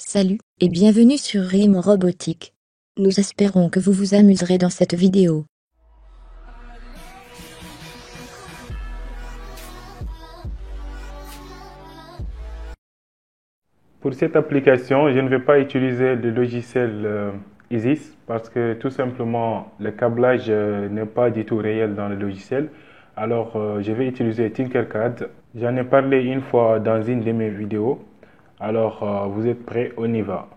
Salut et bienvenue sur RIM Robotique. Nous espérons que vous vous amuserez dans cette vidéo. Pour cette application, je ne vais pas utiliser le logiciel Isis parce que tout simplement le câblage n'est pas du tout réel dans le logiciel. Alors je vais utiliser Tinkercad. J'en ai parlé une fois dans une de mes vidéos. Alors vous êtes prêts? On y va.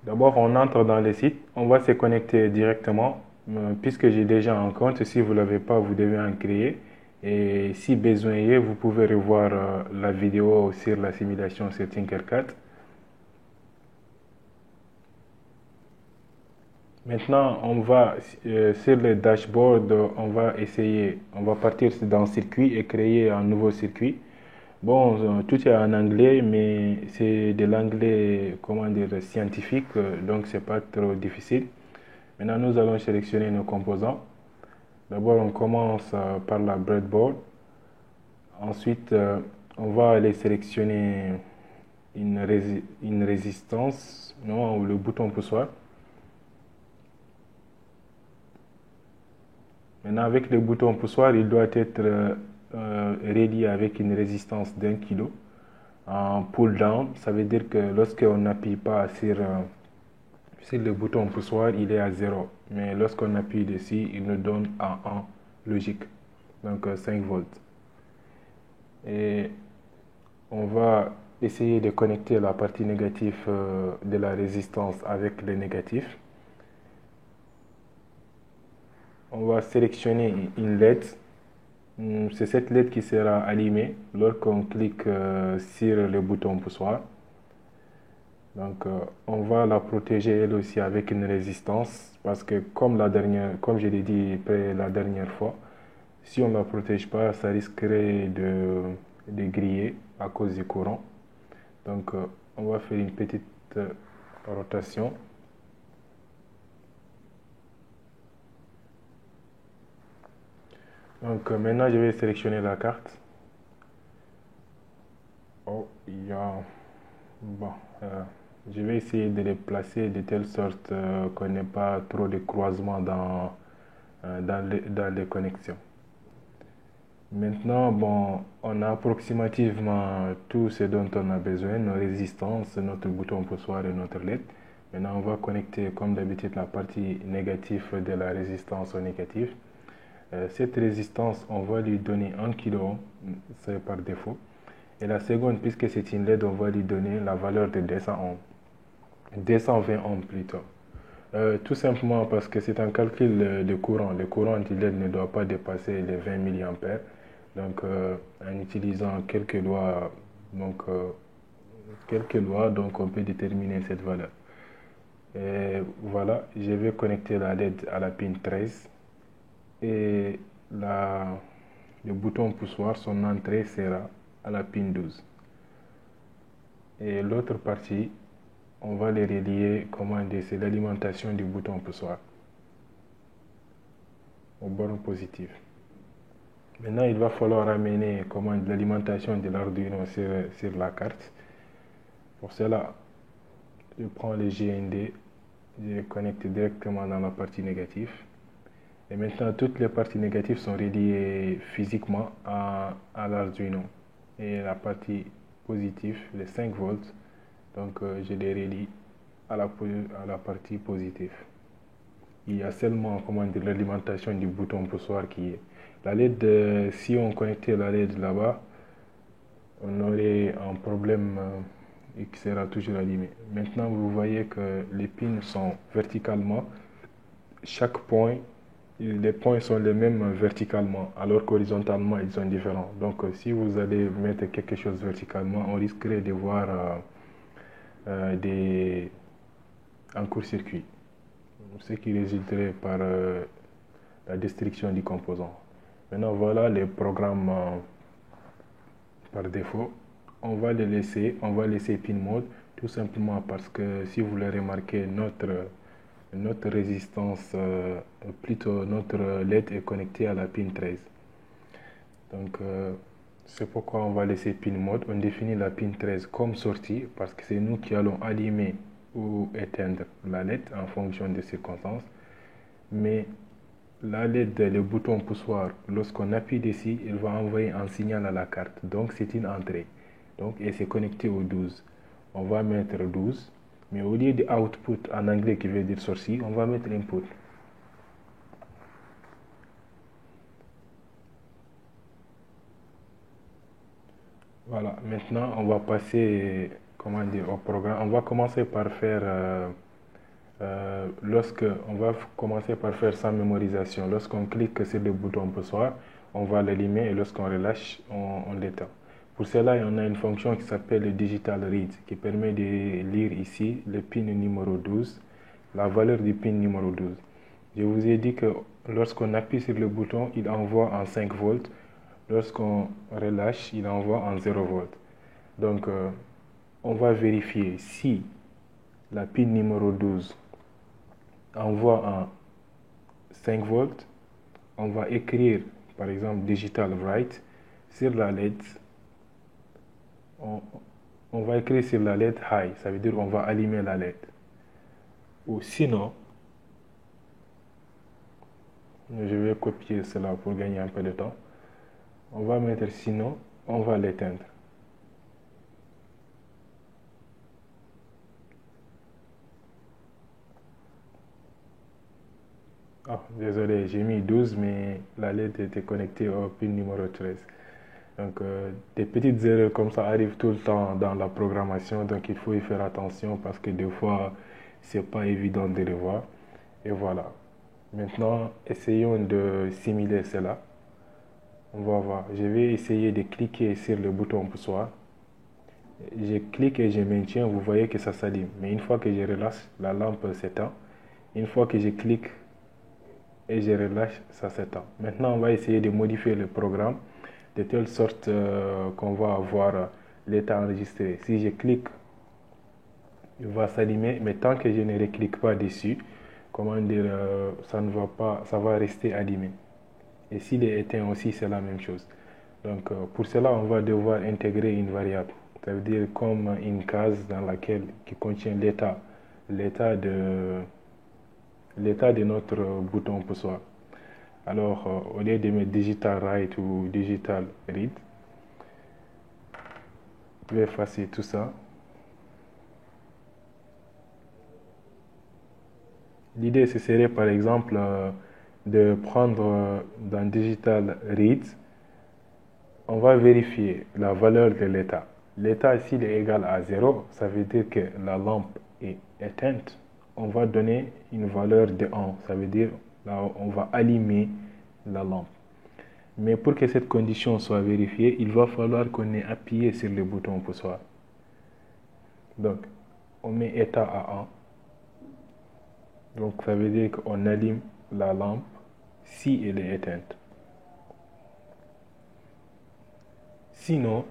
D'abord on entre dans le site. On va se connecter directement puisque j'ai déjà un compte. Si vous ne l'avez pas, vous devez en créer. Et si besoin est, vous pouvez revoir la vidéo sur la simulation sur Tinkercad. Maintenant, on va sur le dashboard, on va partir dans circuit et créer un nouveau circuit. Bon, tout est en anglais, mais c'est de l'anglais, comment dire, scientifique, donc c'est pas trop difficile. Maintenant, nous allons sélectionner nos composants. D'abord, on commence par la breadboard. Ensuite, on va aller sélectionner une résistance, non, le bouton poussoir. Maintenant, avec le bouton poussoir, il doit être relié avec une résistance d'1 kg. En pull down, ça veut dire que lorsqu'on n'appuie pas sur le bouton poussoir, il est à 0. Mais lorsqu'on appuie dessus, il nous donne à 1, logique. Donc 5 volts. Et on va essayer de connecter la partie négative de la résistance avec le négatif. On va sélectionner une LED. C'est cette LED qui sera allumée lorsqu'on clique sur le bouton poussoir. Donc, on va la protéger elle aussi avec une résistance parce que comme je l'ai dit la dernière fois, si on ne la protège pas, ça risquerait de griller à cause du courant. Donc, on va faire une petite rotation. Donc, maintenant, je vais sélectionner la carte. Oh, il y a... Bon, je vais essayer de les placer de telle sorte qu'on n'ait pas trop de croisements dans les connexions. Maintenant, bon, on a approximativement tout ce dont on a besoin, nos résistances, notre bouton poussoir et notre LED. Maintenant, on va connecter comme d'habitude la partie négative de la résistance au négatif. Cette résistance, on va lui donner 1 kilo, c'est par défaut. Et la seconde, puisque c'est une LED, on va lui donner la valeur de 200 ohms. 220 ohms plutôt. Tout simplement parce que c'est un calcul de courant. Le courant du LED ne doit pas dépasser les 20 milliampères. Donc, en utilisant quelques lois, donc on peut déterminer cette valeur. Et voilà, je vais connecter la LED à la pin 13 et le bouton poussoir, son entrée sera à la pin 12. Et l'autre partie, on va les relier, c'est l'alimentation du bouton poussoir au borne positif. Maintenant, il va falloir amener l'alimentation de l'Arduino sur la carte. Pour cela, je prends le GND, je le connecte directement dans la partie négative. Et maintenant, toutes les parties négatives sont reliées physiquement à l'Arduino. Et la partie positive, les 5 volts, donc je les relie à la partie positive. Il y a seulement l'alimentation du bouton poussoir qui est. La LED, si on connectait la LED là-bas, on aurait un problème et qui sera toujours allumé. Maintenant, vous voyez que les pins sont verticalement. Chaque point, les points sont les mêmes verticalement, alors qu'horizontalement, ils sont différents. Donc, si vous allez mettre quelque chose verticalement, on risquerait de voir un court-circuit, ce qui résulterait par la destruction du composant. Maintenant, voilà les programmes par défaut. On va laisser pin mode, tout simplement parce que si vous le remarquez, notre résistance, plutôt notre LED est connectée à la pin 13. Donc, C'est pourquoi on va laisser pin mode. On définit la pin 13 comme sortie parce que c'est nous qui allons allumer ou éteindre la LED en fonction des circonstances. Mais la LED, le bouton poussoir, lorsqu'on appuie dessus, il va envoyer un signal à la carte. Donc c'est une entrée. Donc, et c'est connecté au 12. On va mettre 12. Mais au lieu de output en anglais qui veut dire sortie, on va mettre input. Voilà, maintenant on va passer, comment dire, au programme. On va commencer par faire, on va commencer par faire sans mémorisation. Lorsqu'on clique sur le bouton poussoir, on va l'allumer et lorsqu'on relâche, on l'éteint. Pour cela, on a une fonction qui s'appelle le digital read qui permet de lire ici le pin numéro 12, la valeur du pin numéro 12. Je vous ai dit que lorsqu'on appuie sur le bouton, il envoie en 5 volts. Lorsqu'on relâche, il envoie en 0 volts. Donc, on va vérifier si la pin numéro 12 envoie en 5 volts. On va écrire, par exemple, digital write sur la LED. On va écrire sur la LED high, ça veut dire on va allumer la LED. Ou sinon, je vais copier cela pour gagner un peu de temps. On va mettre sinon, on va l'éteindre. Ah, désolé, j'ai mis 12, mais la LED était connectée au pin numéro 13. Donc, des petites erreurs comme ça arrivent tout le temps dans la programmation, donc il faut y faire attention parce que des fois, c'est pas évident de les voir. Et voilà. Maintenant, essayons de simuler cela. On va voir. Je vais essayer de cliquer sur le bouton poussoir. Je clique et je maintiens, vous voyez que ça s'allume. Mais une fois que je relâche, la lampe s'éteint. Une fois que je clique et je relâche, ça s'éteint. Maintenant, on va essayer de modifier le programme de telle sorte qu'on va avoir l'état enregistré. Si je clique, il va s'allumer, mais tant que je ne reclique pas dessus, comment dire, ça ne va pas, ça va rester allumé. Et s'il est éteint aussi, c'est la même chose. Donc, pour cela, on va devoir intégrer une variable. Ça veut dire comme une case dans laquelle qui contient l'état de notre bouton poussoir. Alors, au lieu de mettre digital write ou digital read, je vais effacer tout ça. L'idée, ce serait par exemple de prendre dans digital read, on va vérifier la valeur de l'état. L'état, s'il est égal à 0, ça veut dire que la lampe est éteinte. On va donner une valeur de 1, ça veut dire là, on va allumer la lampe. Mais pour que cette condition soit vérifiée, il va falloir qu'on ait appuyé sur le bouton poussoir. Donc, on met état à 1. Donc, ça veut dire qu'on allume la lampe si elle est éteinte. Sinon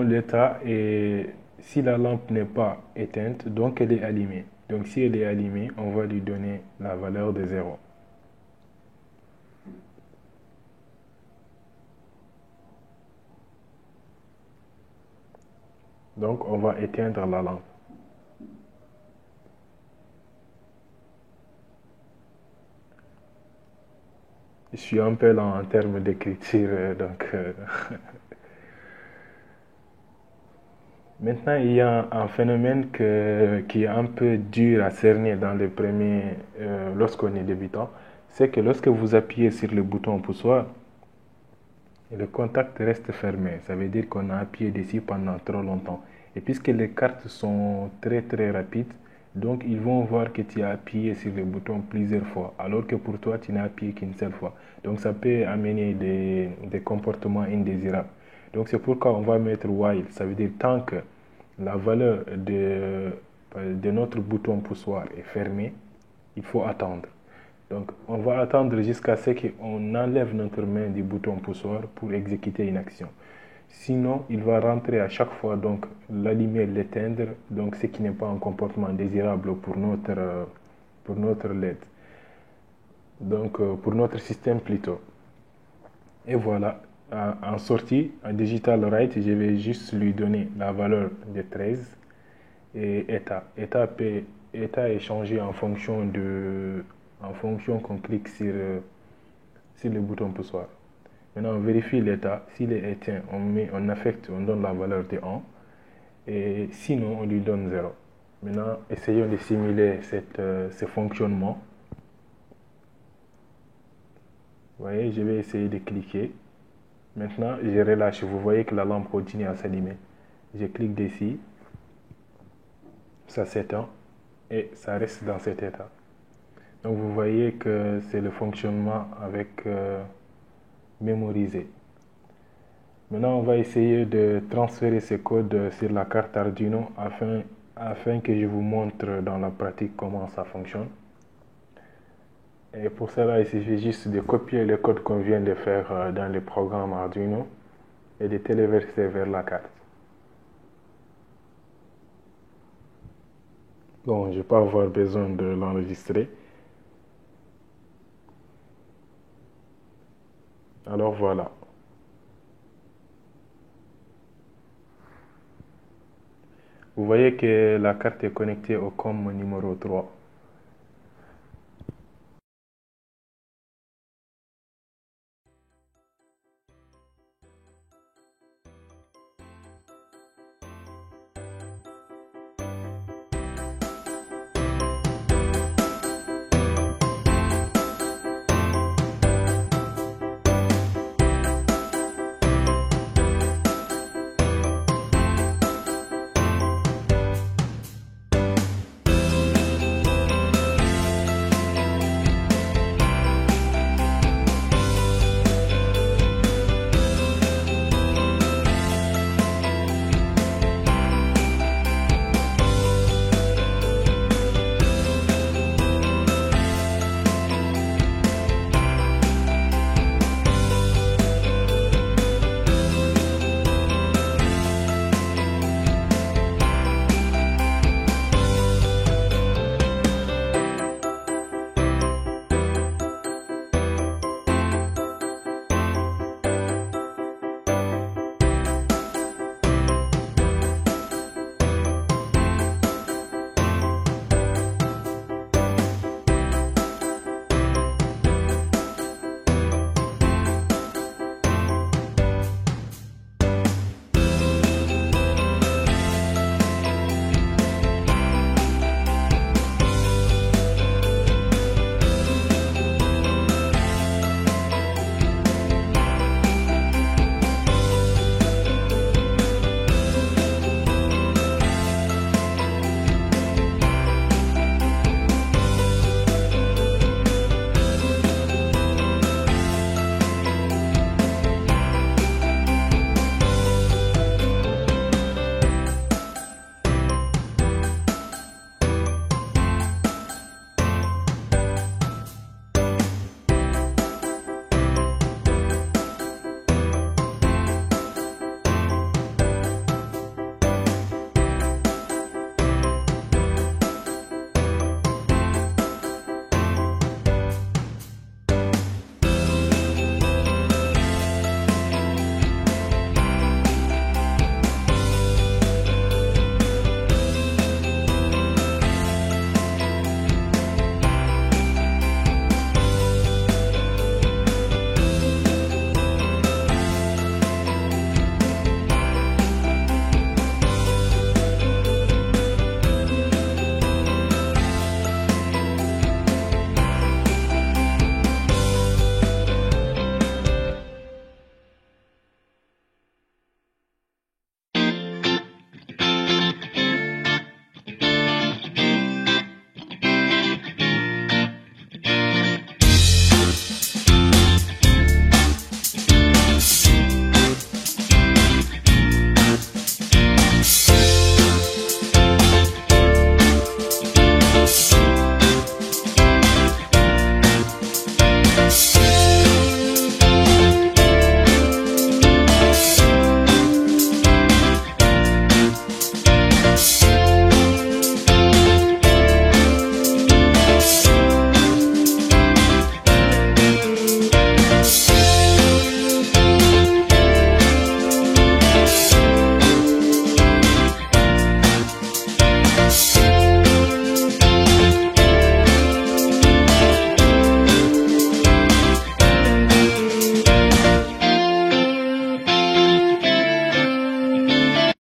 l'état est, si la lampe n'est pas éteinte, donc elle est allumée. Donc, si elle est allumée, on va lui donner la valeur de 0. Donc, on va éteindre la lampe. Je suis un peu lent en termes d'écriture, donc... Maintenant, il y a un phénomène qui est un peu dur à cerner dans les premiers, lorsqu'on est débutant. C'est que lorsque vous appuyez sur le bouton poussoir, le contact reste fermé. Ça veut dire qu'on a appuyé dessus pendant trop longtemps. Et puisque les cartes sont très très rapides, donc ils vont voir que tu as appuyé sur le bouton plusieurs fois, alors que pour toi, tu n'as appuyé qu'une seule fois. Donc ça peut amener des comportements indésirables. Donc c'est pourquoi on va mettre while. Ça veut dire tant que la valeur de notre bouton poussoir est fermée, il faut attendre. Donc, on va attendre jusqu'à ce qu'on enlève notre main du bouton poussoir pour exécuter une action. Sinon, il va rentrer à chaque fois, donc l'allumer, l'éteindre, donc ce qui n'est pas un comportement désirable pour notre LED. Donc, pour notre système plutôt. Et voilà, en sortie, en digital write, je vais juste lui donner la valeur de 13 et état. État est changé en fonction qu'on clique sur le bouton poussoir. Maintenant, on vérifie l'état. S'il est éteint, on affecte, on donne la valeur de 1. Et sinon, on lui donne 0. Maintenant, essayons de simuler ce fonctionnement. Vous voyez, je vais essayer de cliquer. Maintenant, je relâche. Vous voyez que la lampe continue à s'allumer. Je clique dessus. Ça s'éteint et ça reste dans cet état. Donc, vous voyez que c'est le fonctionnement avec mémorisé. Maintenant, on va essayer de transférer ce code sur la carte Arduino afin que je vous montre dans la pratique comment ça fonctionne. Et pour cela, il suffit juste de copier le code qu'on vient de faire dans le programme Arduino et de téléverser vers la carte. Bon, je ne vais pas avoir besoin de l'enregistrer. Alors voilà. Vous voyez que la carte est connectée au COM numéro 3.